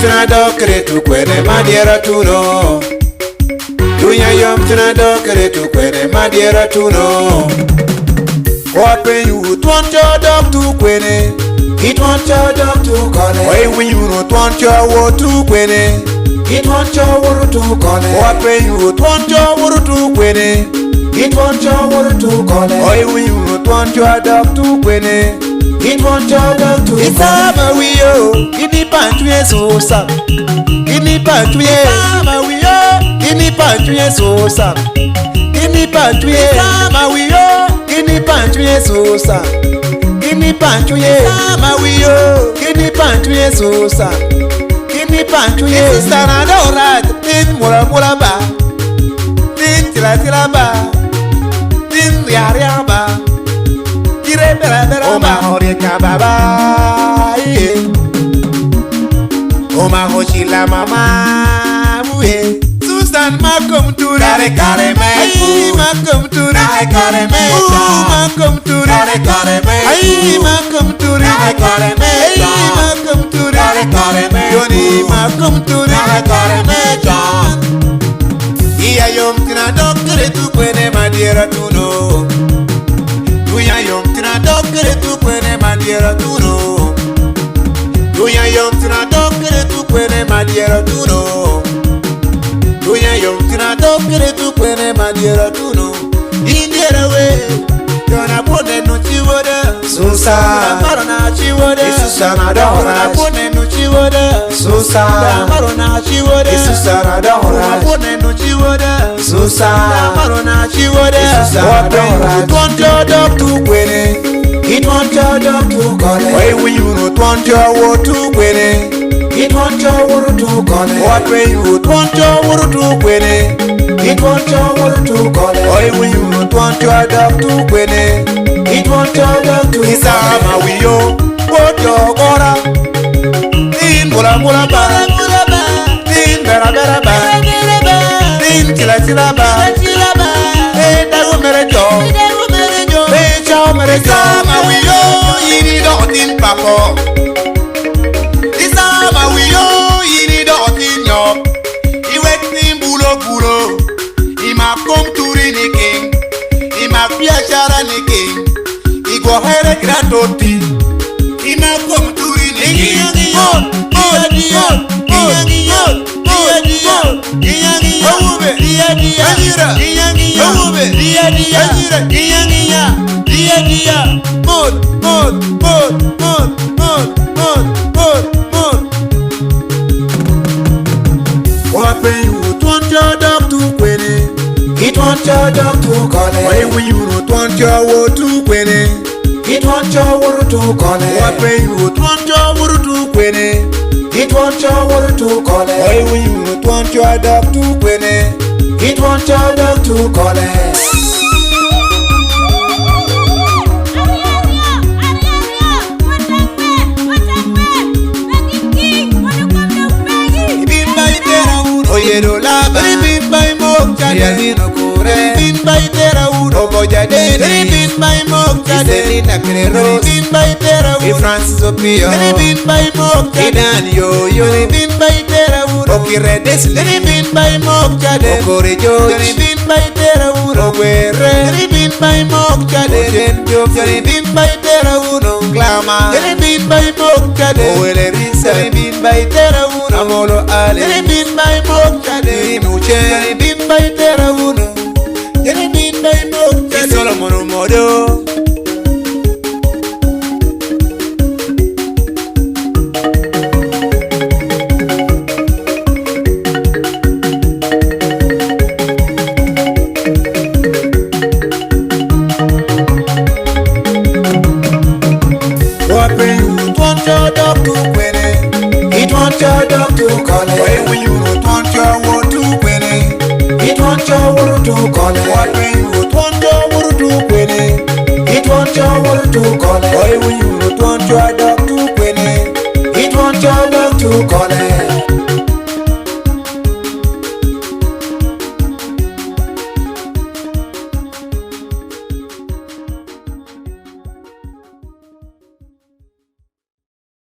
tina dokere tu kwene madiera tuno. Dunya yom tina dokere tu kwene madiera tuno. Open you tuan cho dok tu kwene. It want your dog to call it. Why when you don't want your word to quene? It want your word to call it. What when you don't want your word to quene? It want your word to call it. Why when you don't want your dog to quene? It want your dog to call it. It's a we yo. Ini pantu yeso sam. Ini pantu ye. Sama we yo. Ini pantu yeso sam. Ini pantu ye. Sama we yo. Ini pantu yeso sam. Kini panchu ye sama wiyo. Kini panchu ye sosa. Kini panchu ye sana dorat. Tin mula mula ba. Tin tila tila ba. Tin ria ria ba. Kire bera bera ba. Oma hori kababa ye. Oma hoshila mama muye. Susan makom turi. Kare kare me. Ay makom turi. Kare kare me. Makom turi. Kare kare me. Ay makom turi. Kare kare me. Ay makom turi. Kare kare me. Yoni makom turi. Kare kare me. John. Iya yom tina dokere tu kwene madiera tuno. Duya yom tina dokere tu kwene madiera tuno. Duya yom tina dokere tu kwene madiera tuno. Duya yom tina dokere tu kwene madiera tuno. Indiera we. Gonna put the nuchiwoda. Susa. Marona chiwoda. Susana dora. Put the nuchiwoda. Susa. Marona chiwoda. Susana dora. Put the nuchiwoda. Susa. Marona chiwoda. Susana dora. It want your dog to quene. It want your dog to call it. Why when you not want your word to quene? It want your word to call it. What way you want your word to quene? It want your word to call it. Why when you not want your dog to quene? It want your dog to call it. Isama wiyo, what your ora? Tin mula mula ba, tin bera bera ba, tin chila chila ba, tin dagu mere jo, tin chao mere jo. Isama wiyo, yini do tin papo. Isama wiyo, yini do tin yo. Iwe tin bulo bulo. Ima kom turi ni king. Ima biashara ni king. Igo here grandoti. Ima kom turi ni king. It want your dog to call it. Why when you don't want your word to quene? It want your word to call it. What when you don't want your word to quene? It want your word to call it. Why when you don't want your dog to quene? It want your dog to call it. Oyedo laba, ribin by mok jade, no kure, ribin by tera uno bojade, ribin by mok jade, Selena Crero, ribin by tera uno, Francis Opio, ribin by mok jade, Dan yo yo, ribin by tera uno, Okiredes, ribin by mok jade, Okorejo, ribin by tera uno, Guerre, ribin by mok jade, Ojenjo, ribin by tera uno, Clama, ribin by mok jade, Oele Risa, ribin by tera uno, Amolo Ale, ribin by mok jade, Muche, ribin by tera